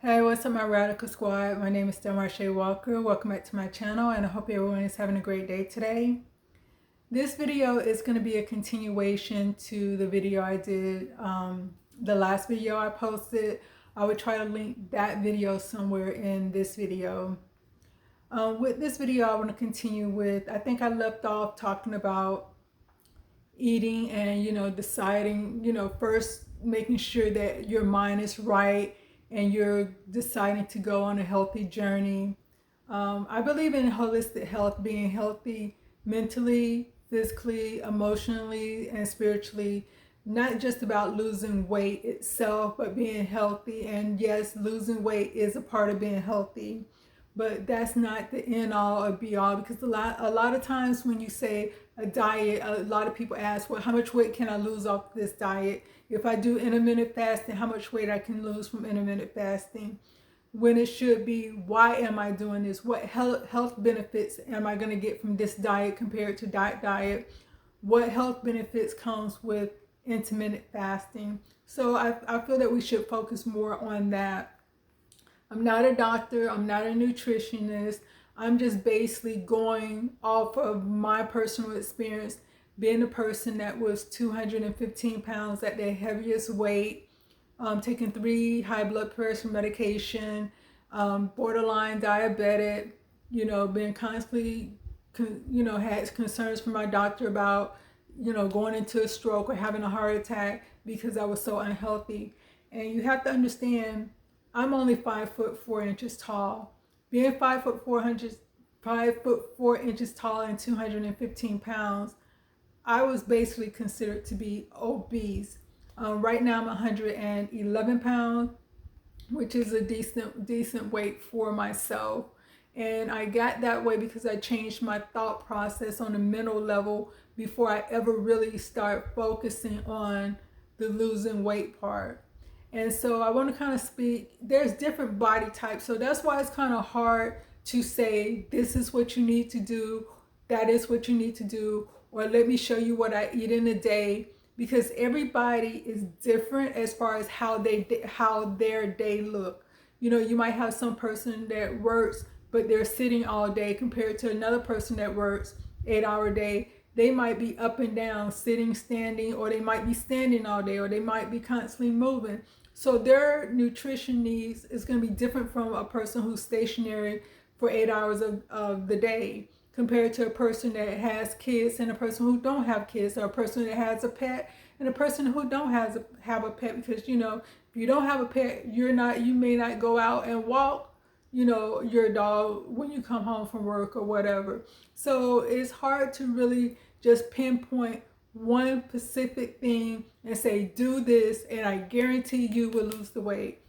Hey, what's up, my Radical Squad? My name is DelmarshaeWalker. Welcome back to my channel, and I hope everyone is having a great day today. This video is going to be a continuation to the video I did, the last video I posted. I would try to link that video somewhere in this video. With this video, I want to continue with, I think I left off talking about eating and, deciding, first making sure that your mind is right and you're deciding to go on a healthy journey. I believe in holistic health, being healthy mentally, physically, emotionally, and spiritually. Not just about losing weight itself, but being healthy. And yes, losing weight is a part of being healthy, but that's not the end all or be all, because a lot of times when you say a diet, a lot of people ask, well, how much weight can I lose off this diet? If I do intermittent fasting, how much weight I can lose from intermittent fasting? When it should be, why am I doing this? What health benefits am I going to get from this diet compared to diet? What health benefits comes with intermittent fasting? So I feel that we should focus more on that. I'm not a doctor, I'm not a nutritionist. I'm just basically going off of my personal experience, being a person that was 215 pounds at their heaviest weight, taking 3 high blood pressure medication, borderline diabetic, being constantly, had concerns from my doctor about, going into a stroke or having a heart attack because I was so unhealthy. And you have to understand, I'm only 5'4" tall. Being 5'4" tall and 215 pounds, I was basically considered to be obese. Right now I'm 111 pounds, which is a decent weight for myself. And I got that way because I changed my thought process on a mental level before I ever really start focusing on the losing weight part. And so I want to kind of speak, there's different body types. So that's why it's kind of hard to say, this is what you need to do, that is what you need to do, or let me show you what I eat in a day, because everybody is different as far as how their day look. You might have some person that works, but they're sitting all day compared to another person that works 8-hour day. They might be up and down, sitting, standing, or they might be standing all day, or they might be constantly moving. So their nutrition needs is going to be different from a person who's stationary for 8 hours of the day, compared to a person that has kids and a person who don't have kids, or a person that has a pet and a person who don't have a pet. Because if you don't have a pet, you may not go out and walk your dog when you come home from work or whatever. So it's hard to really just pinpoint one specific thing and say, do this and I guarantee you will lose the weight.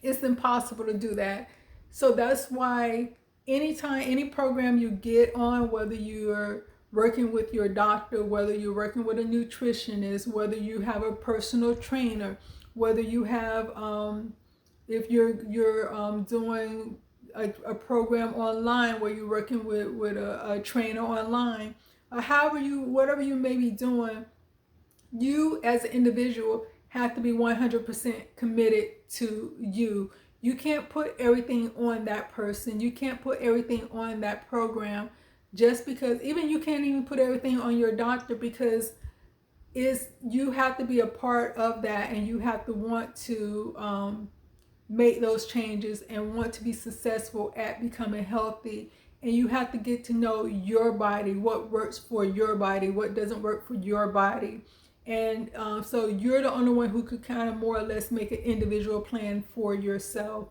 It's impossible to do that. So that's why anytime, any program you get on, whether you're working with your doctor, whether you're working with a nutritionist, whether you have a personal trainer, whether you have, if you're doing a program online where you're working with a trainer online, whatever you may be doing, you as an individual have to be 100% committed to you. You can't put everything on that person. You can't put everything on that program, just because, even you can't even put everything on your doctor, because you have to be a part of that, and you have to want to make those changes and want to be successful at becoming healthy. And you have to get to know your body, what works for your body, what doesn't work for your body. And so you're the only one who could kind of more or less make an individual plan for yourself.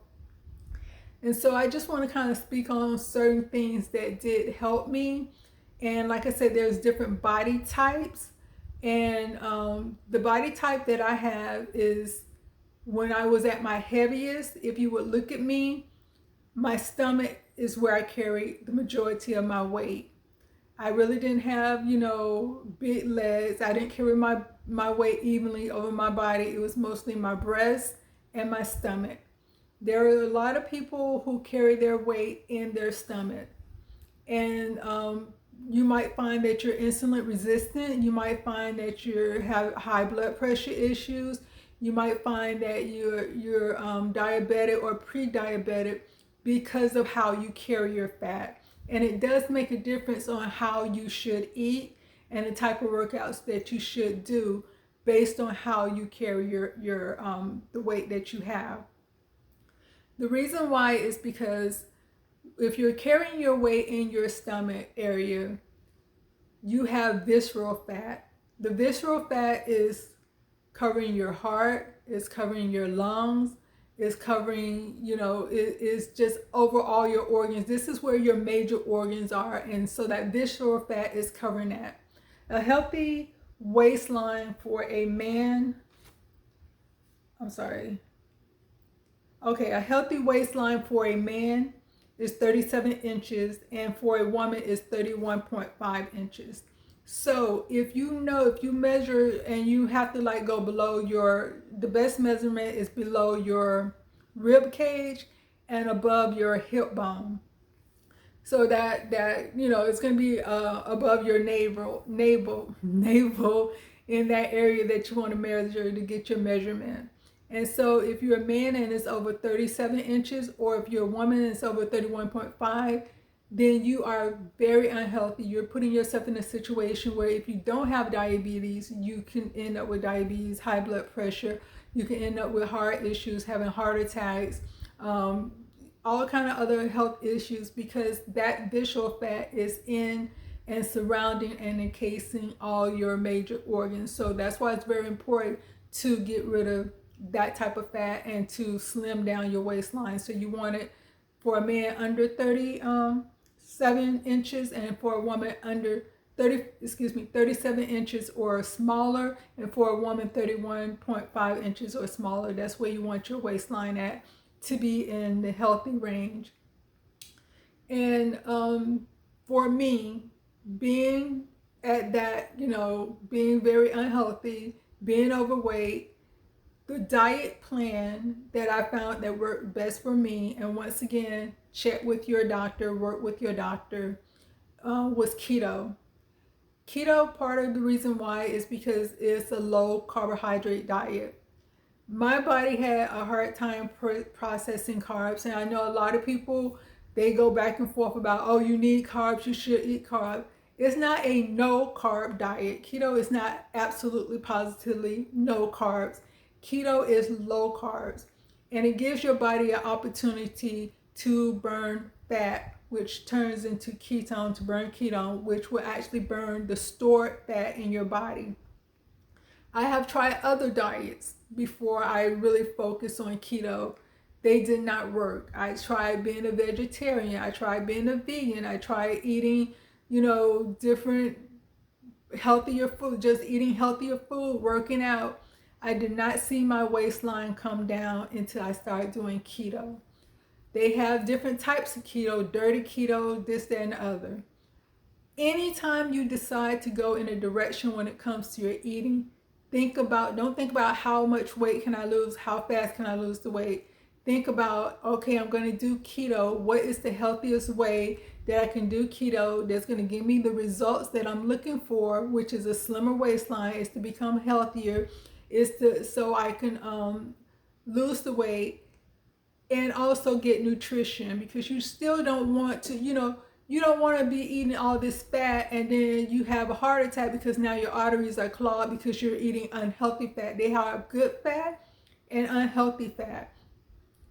And so I just want to kind of speak on certain things that did help me. And like I said, there's different body types. And the body type that I have is, when I was at my heaviest, if you would look at me, my stomach is where I carry the majority of my weight. I really didn't have, big legs. I didn't carry my weight evenly over my body. It was mostly my breast and my stomach. There are a lot of people who carry their weight in their stomach. And you might find that you're insulin resistant. You might find that you have high blood pressure issues. You might find that you're diabetic or pre-diabetic because of how you carry your fat. And it does make a difference on how you should eat and the type of workouts that you should do based on how you carry your the weight that you have. The reason why is because if you're carrying your weight in your stomach area, you have visceral fat. The visceral fat is covering your heart, it's covering your lungs, it's covering, it's just over all your organs. This is where your major organs are. And so that visceral fat is covering that. A healthy waistline for a man, a healthy waistline for a man is 37 inches and for a woman is 31.5 inches. So if you measure and you have to like go below the best measurement is below your rib cage and above your hip bone. So that it's going to be above your navel in that area that you want to measure to get your measurement. And so if you're a man and it's over 37 inches, or if you're a woman and it's over 31.5, then you are very unhealthy. You're putting yourself in a situation where if you don't have diabetes, you can end up with diabetes, high blood pressure. You can end up with heart issues, having heart attacks, all kind of other health issues, because that visceral fat is in and surrounding and encasing all your major organs. So that's why it's very important to get rid of that type of fat and to slim down your waistline. So you want it for a man under 37 inches and for a woman under 37 inches or smaller, and for a woman 31.5 inches or smaller. That's where you want your waistline at, to be in the healthy range. And for me, being at that, being very unhealthy, being overweight, the diet plan that I found that worked best for me, and once again, check with your doctor, work with your doctor, was keto. Keto, part of the reason why is because it's a low carbohydrate diet. My body had a hard time processing carbs, and I know a lot of people, they go back and forth about, oh, you need carbs, you should eat carbs. It's not a no carb diet. Keto is not absolutely positively no carbs. Keto is low carbs, and it gives your body an opportunity to burn fat, which turns into ketone, to burn ketone, which will actually burn the stored fat in your body. I have tried other diets before I really focused on keto. They did not work. I tried being a vegetarian. I tried being a vegan. I tried eating, different healthier food, just eating healthier food, working out. I did not see my waistline come down until I started doing keto. They have different types of keto, dirty keto, this, that, and the other. Anytime you decide to go in a direction when it comes to your eating, don't think about how much weight can I lose, how fast can I lose the weight. Think about, okay, I'm going to do keto. What is the healthiest way that I can do keto that's going to give me the results that I'm looking for, which is a slimmer waistline, is to become healthier, so I can lose the weight and also get nutrition, because you still don't want to, you don't want to be eating all this fat and then you have a heart attack because now your arteries are clogged because you're eating unhealthy fat. They have good fat and unhealthy fat.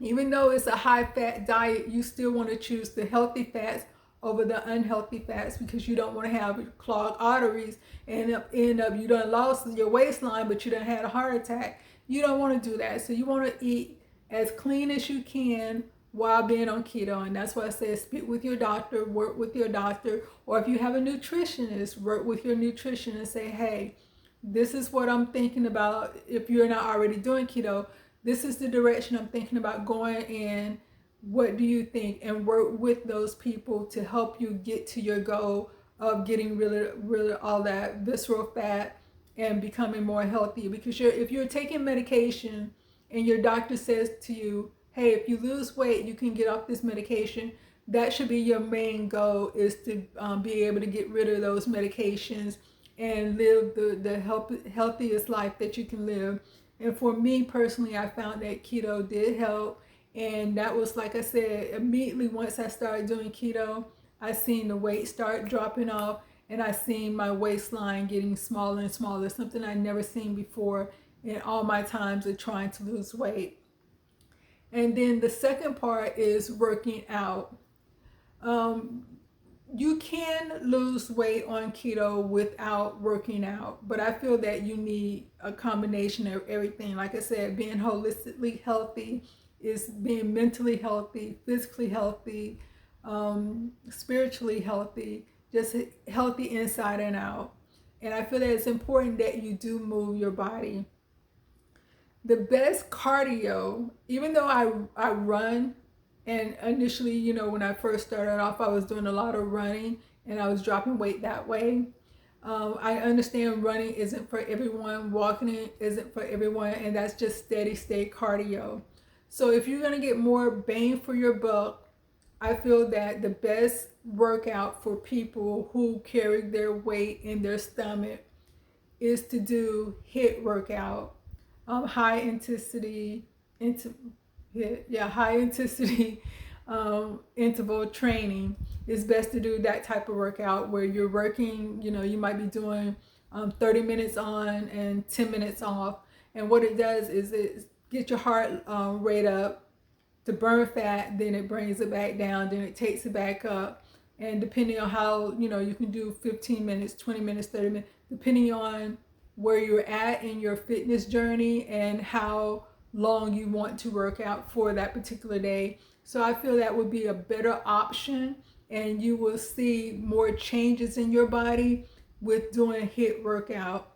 Even though it's a high fat diet, you still want to choose the healthy fats over the unhealthy fats, because you don't want to have clogged arteries and end up you done lost your waistline, but you done had a heart attack. You don't want to do that. So you want to eat as clean as you can while being on keto. And that's why I say speak with your doctor, work with your doctor, or if you have a nutritionist, work with your nutrition and say, hey, this is what I'm thinking about. If you're not already doing keto, this is the direction I'm thinking about going in. What do you think? And work with those people to help you get to your goal of getting rid of all that visceral fat and becoming more healthy. Because if you're taking medication and your doctor says to you, hey, if you lose weight, you can get off this medication, that should be your main goal, is to be able to get rid of those medications and live the healthiest life that you can live. And for me personally, I found that keto did help. And that was, like I said, immediately once I started doing keto, I seen the weight start dropping off, and I seen my waistline getting smaller and smaller, something I never seen before in all my times of trying to lose weight. And then the second part is working out. Um, you can lose weight on keto without working out, but I feel that you need a combination of everything. Like I said, being holistically healthy is being mentally healthy, physically healthy, spiritually healthy, just healthy inside and out. And I feel that it's important that you do move your body. The best cardio, even though I run, and initially, when I first started off, I was doing a lot of running and I was dropping weight that way. I understand running isn't for everyone, walking isn't for everyone, and that's just steady state cardio. So if you're going to get more bang for your buck, I feel that the best workout for people who carry their weight in their stomach is to do HIIT workout, high intensity, high intensity interval training. It's best to do that type of workout where you're working, you might be doing 30 minutes on and 10 minutes off. And what it does is it get your heart rate up to burn fat, then it brings it back down, then it takes it back up. And depending on how, you can do 15 minutes, 20 minutes, 30 minutes, depending on where you're at in your fitness journey and how long you want to work out for that particular day. So I feel that would be a better option, and you will see more changes in your body with doing HIIT workout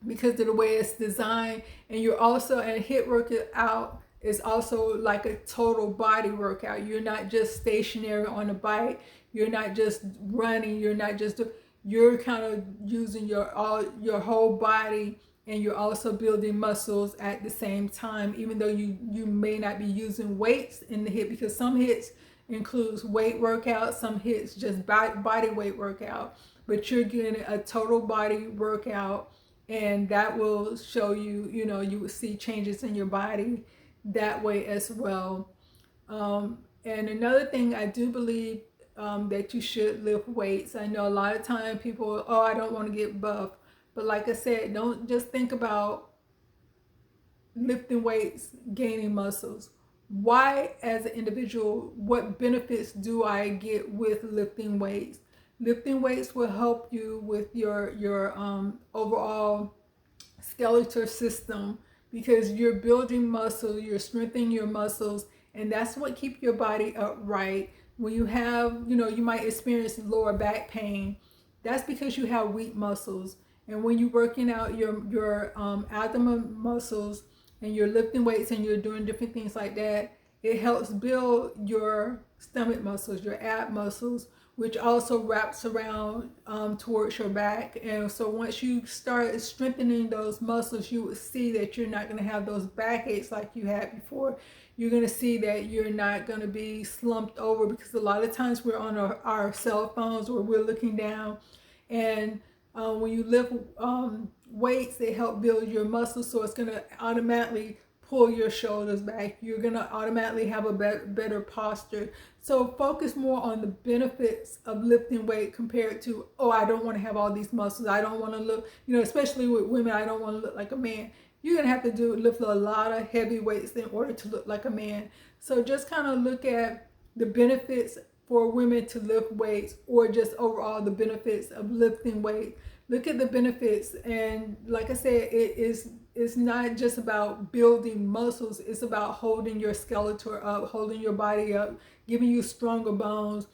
because of the way it's designed. And you're also, and HIIT workout is also like a total body workout. You're not just stationary on a bike. You're not just running. You're kind of using your whole body, and you're also building muscles at the same time, even though you may not be using weights in the HIIT, because some HIITs includes weight workout, some HIITs just body weight workout, but you're getting a total body workout, and that will show you, you will see changes in your body that way as well. And another thing, I do believe that you should lift weights. I know a lot of time people, I don't want to get buff. But like I said, don't just think about lifting weights, gaining muscles. Why, as an individual, what benefits do I get with lifting weights? Lifting weights will help you with your overall skeletal system, because you're building muscle, you're strengthening your muscles, and that's what keeps your body upright. When you have, you might experience lower back pain. That's because you have weak muscles. And when you're working out your abdomen muscles and you're lifting weights and you're doing different things like that, it helps build your stomach muscles, your ab muscles, which also wraps around towards your back. And so once you start strengthening those muscles, you will see that you're not going to have those back aches like you had before. You're going to see that you're not going to be slumped over, because a lot of times we're on our cell phones or we're looking down. And when you lift weights, they help build your muscles, so it's going to automatically pull your shoulders back. You're going to automatically have a better posture. So focus more on the benefits of lifting weight compared to, I don't want to have all these muscles. I don't want to look, especially with women, I don't want to look like a man. You're going to have to lift a lot of heavy weights in order to look like a man. So just kind of look at the benefits for women to lift weights, or just overall the benefits of lifting weight. Look at the benefits, and like I said, it's not just about building muscles. It's about holding your skeleton up, holding your body up, giving you stronger bones.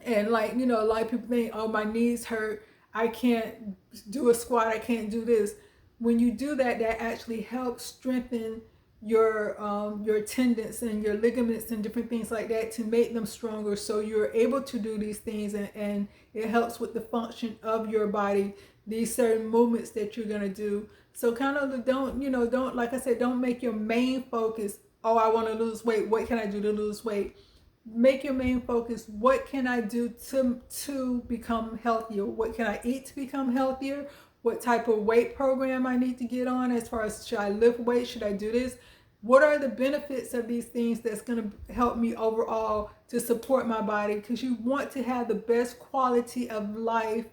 And like, a lot of people think, my knees hurt, I can't do a squat, I can't do this. When you do that, that actually helps strengthen your tendons and your ligaments and different things like that to make them stronger, so you're able to do these things, and it helps with the function of your body, these certain movements that you're going to do. So kind of don't, like I said, don't make your main focus, I want to lose weight, what can I do to lose weight? Make your main focus, what can I do to become healthier? What can I eat to become healthier? what type of weight program I need to get on, as far as should I lift weight, should I do this? What are the benefits of these things that's going to help me overall to support my body? Because you want to have the best quality of life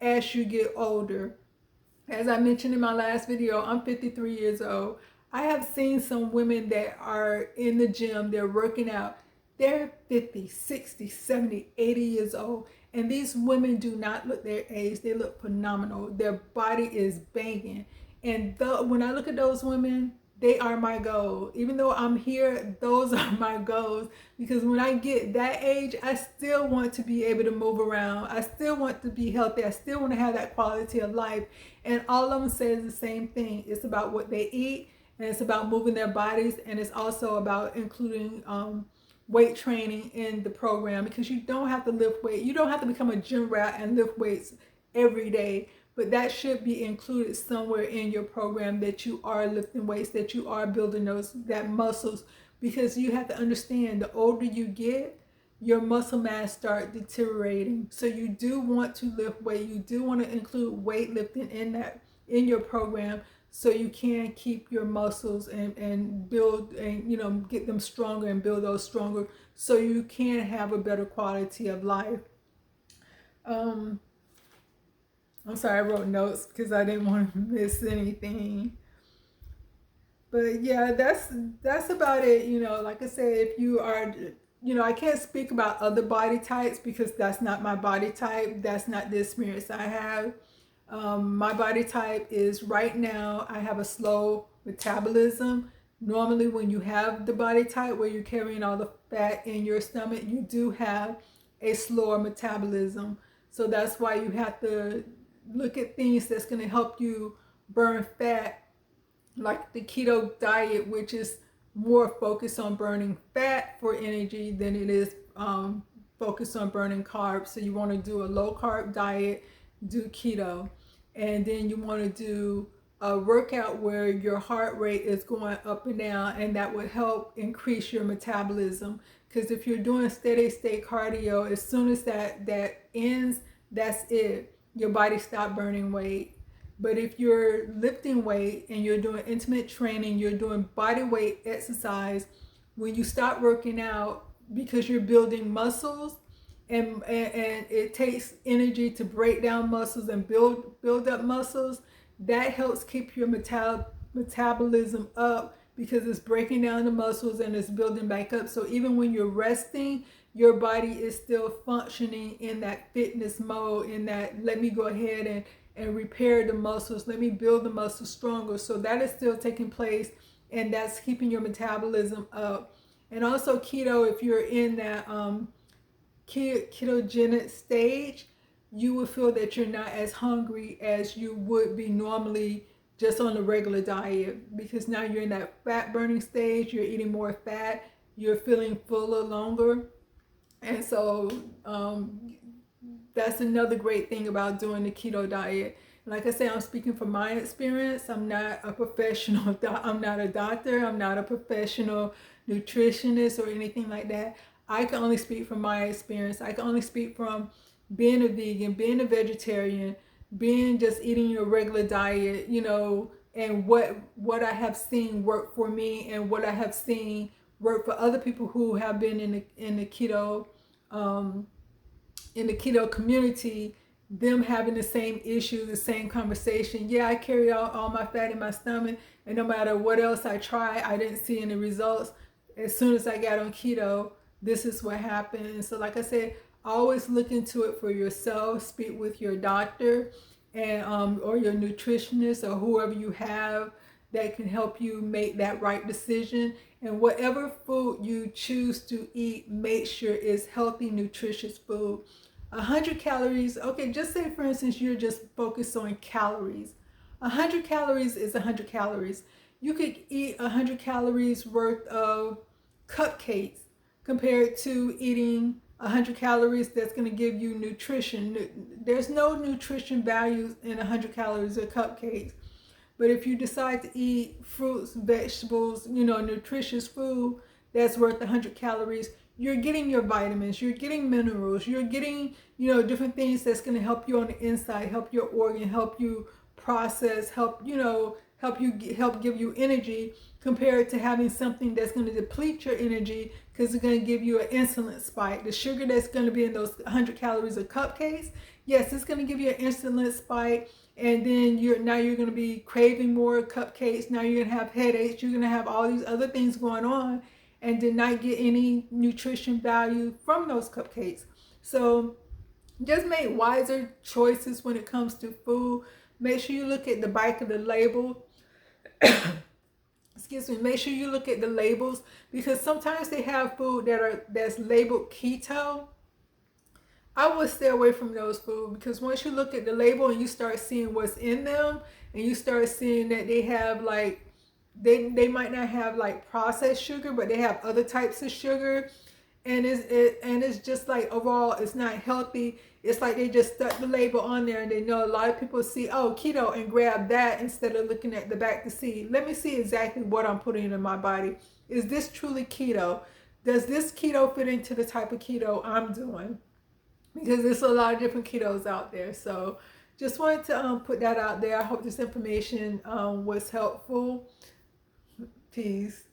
as you get older. As I mentioned in my last video, I'm 53 years old. I have seen some women that are in the gym, they're working out. They're 50, 60, 70, 80 years old. And these women do not look their age. They look phenomenal. Their body is banging. And when I look at those women, they are my goal. Even though I'm here, those are my goals. Because when I get that age, I still want to be able to move around. I still want to be healthy. I still want to have that quality of life. And all of them says the same thing. It's about what they eat, and it's about moving their bodies, and it's also about including weight training in the program, because you don't have to lift weight. You don't have to become a gym rat and lift weights every day, but that should be included somewhere in your program, that you are lifting weights, that you are building that muscles, because you have to understand, the older you get, your muscle mass start deteriorating. So you do want to lift weight. You do want to include weightlifting in your program, so you can keep your muscles and build, and get them stronger and build those stronger, so you can have a better quality of life. I'm sorry, I wrote notes because I didn't want to miss anything. But yeah, that's about it. Like I said, if you are, I can't speak about other body types because that's not my body type. That's not the experience I have. My body type is, right now, I have a slow metabolism. Normally, when you have the body type where you're carrying all the fat in your stomach, you do have a slower metabolism. So that's why you have to look at things that's going to help you burn fat, like the keto diet, which is more focused on burning fat for energy than it is focused on burning carbs. So you want to do a low carb diet, do keto, and then you want to do a workout where your heart rate is going up and down, and that would help increase your metabolism. Because if you're doing steady state cardio, as soon as that ends, that's it. Your body stops burning weight. But if you're lifting weight and you're doing intimate training, you're doing body weight exercise, when you stop working out, because you're building muscles, and it takes energy to break down muscles and build up muscles, that helps keep your metabolism up, because it's breaking down the muscles and it's building back up. So even when you're resting, your body is still functioning in that fitness mode, in that, let me go ahead and repair the muscles, let me build the muscles stronger. So that is still taking place, and that's keeping your metabolism up. And also keto, if you're in that ketogenic stage, you will feel that you're not as hungry as you would be normally just on a regular diet, because now you're in that fat burning stage, you're eating more fat, you're feeling fuller longer. And so that's another great thing about doing the keto diet. Like I said, I'm speaking from my experience. I'm not a professional, I'm not a doctor, I'm not a professional nutritionist or anything like that. I can only speak from my experience. I can only speak from being a vegan, being a vegetarian, being just eating your regular diet, and what I have seen work for me, and what I have seen work for other people who have been in the keto community, them having the same issue, the same conversation. Yeah, I carry all my fat in my stomach, and no matter what else I try, I didn't see any results. As soon as I got on keto, this is what happened. And so, like I said, always look into it for yourself. Speak with your doctor and or your nutritionist, or whoever you have that can help you make that right decision. And whatever food you choose to eat, make sure it's healthy, nutritious food. 100 calories, okay, just say for instance you're just focused on calories. 100 calories is 100 calories. You could eat 100 calories worth of cupcakes compared to eating 100 calories that's going to give you nutrition. There's no nutrition values in 100 calories of cupcakes. But if you decide to eat fruits, vegetables, nutritious food that's worth 100 calories, you're getting your vitamins, you're getting minerals, you're getting, different things that's going to help you on the inside, help your organ, help you processed, help give you energy, compared to having something that's going to deplete your energy because it's going to give you an insulin spike. The sugar that's going to be in those 100 calories of cupcakes, yes, it's going to give you an insulin spike, and then you're going to be craving more cupcakes. Now you're going to have headaches. You're going to have all these other things going on, and did not get any nutrition value from those cupcakes. So just make wiser choices when it comes to food. Make sure you look at the back of the label. Excuse me. Make sure you look at the labels, because sometimes they have food that's labeled keto. I would stay away from those food, because once you look at the label and you start seeing what's in them, and you start seeing that they have like they might not have like processed sugar, but they have other types of sugar, and it's just like overall it's not healthy. It's like they just stuck the label on there, and they know a lot of people see, oh, keto, and grab that instead of looking at the back to see, let me see exactly what I'm putting in my body. Is this truly keto? Does this keto fit into the type of keto I'm doing? Because there's a lot of different ketos out there. So just wanted to put that out there. I hope this information was helpful. Peace.